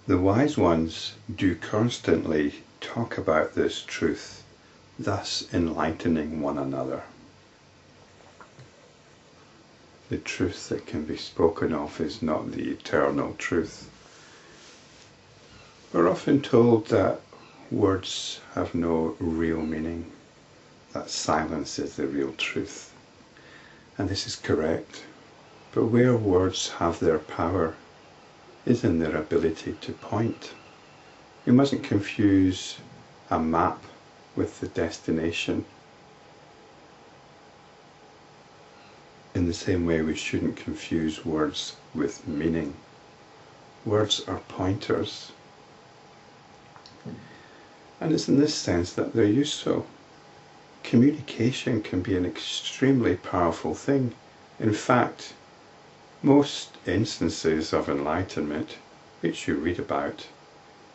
The wise ones do constantly talk about this truth, thus enlightening one another. The truth that can be spoken of is not the eternal truth. We're often told that words have no real meaning, that silence is the real truth. And this is correct. But where words have their power is in their ability to point. We mustn't confuse a map with the destination. In the same way we shouldn't confuse words with meaning. Words are pointers. And it's in this sense that they're useful. Communication can be an extremely powerful thing. In fact, most instances of enlightenment, which you read about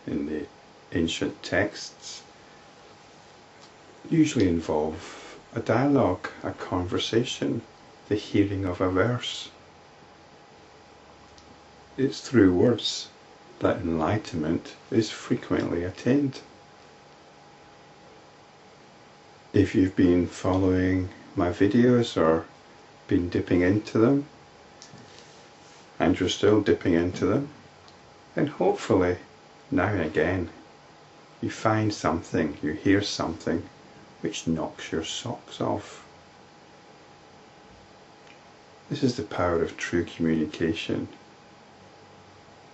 in the ancient texts, usually involve a dialogue, a conversation, the hearing of a verse. It's through words that enlightenment is frequently attained. If you've been following my videos or been dipping into them, and you're still dipping into them, then hopefully now and again you find something, you hear something which knocks your socks off. This is the power of true communication.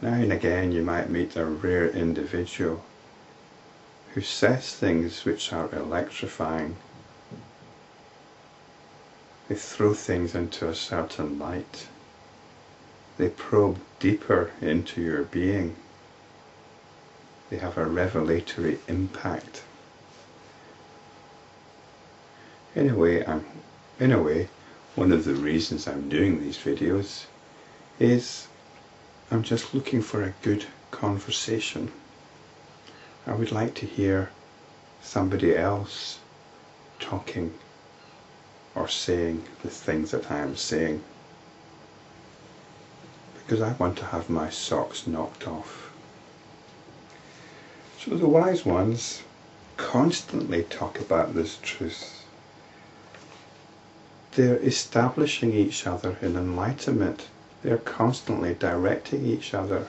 Now and again you might meet a rare individual who says things which are electrifying. They throw things into a certain light. They probe deeper into your being. They have a revelatory impact. In a way, one of the reasons I'm doing these videos is I'm just looking for a good conversation. I would like to hear somebody else talking or saying the things that I am saying, because I want to have my socks knocked off. So the wise ones constantly talk about this truth. They're establishing each other in enlightenment. They're constantly directing each other.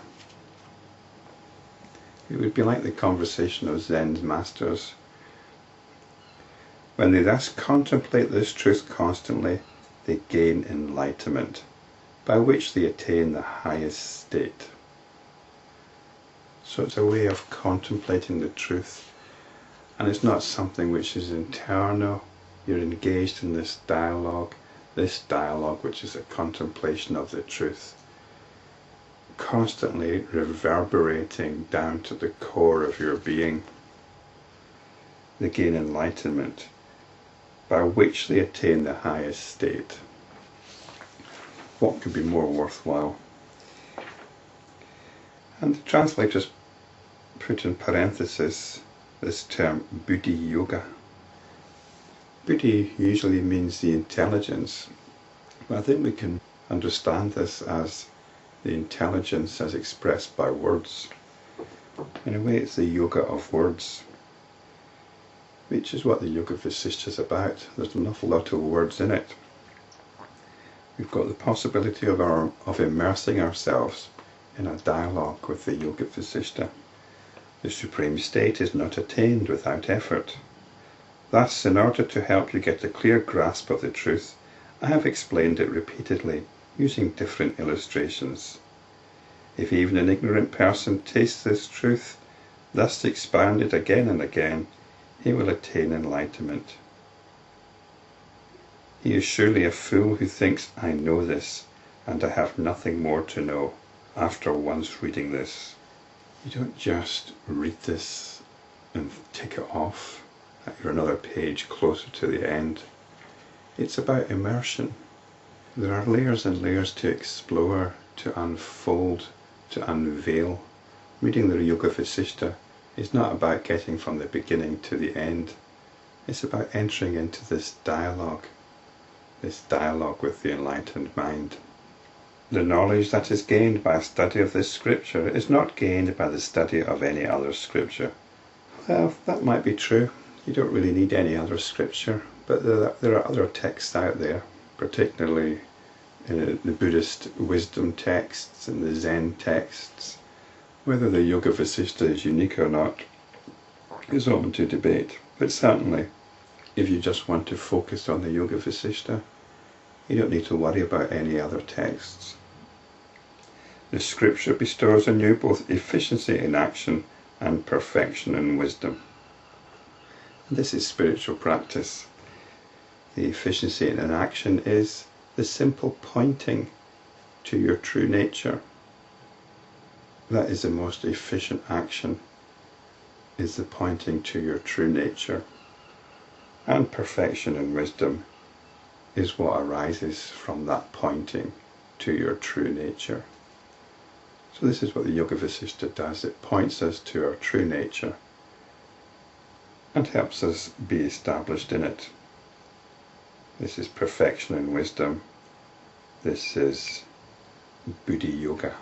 It would be like the conversation of Zen masters. When they thus contemplate this truth constantly, they gain enlightenment, by which they attain the highest state. So it's a way of contemplating the truth, and it's not something which is internal. You're engaged in this dialogue which is a contemplation of the truth, constantly reverberating down to the core of your being. They gain enlightenment, by which they attain the highest state. What could be more worthwhile? And the translators put in parenthesis this term Buddhi Yoga. Buddhi usually means the intelligence, but I think we can understand this as the intelligence as expressed by words. In a way, it's the yoga of words, which is what the Yoga Vasistha is about. There's an awful lot of words in it. We've got the possibility of immersing ourselves in a dialogue with the Yoga Vasistha. The supreme state is not attained without effort. Thus, in order to help you get a clear grasp of the truth, I have explained it repeatedly, using different illustrations. If even an ignorant person tastes this truth, thus expounded again and again, he will attain enlightenment. He is surely a fool who thinks, I know this, and I have nothing more to know, after once reading this. You don't just read this and tick it off. You're another page closer to the end. It's about immersion. There are layers and layers to explore, to unfold, to unveil. Reading the Yoga Vasistha is not about getting from the beginning to the end. It's about entering into this dialogue with the enlightened mind. The knowledge that is gained by a study of this scripture is not gained by the study of any other scripture. Well, that might be true. You don't really need any other scripture, but there are other texts out there, particularly the Buddhist Wisdom texts and the Zen texts. Whether the Yoga Vasistha is unique or not is open to debate, but certainly if you just want to focus on the Yoga Vasistha, you don't need to worry about any other texts. The scripture bestows on you both efficiency in action and perfection in wisdom. And this is spiritual practice. The efficiency in an action is the simple pointing to your true nature. That is the most efficient action, is the pointing to your true nature. And perfection in wisdom is what arises from that pointing to your true nature. So this is what the Yoga Vasistha does. It points us to our true nature and helps us be established in it. This is perfection in wisdom. This is Buddhi Yoga.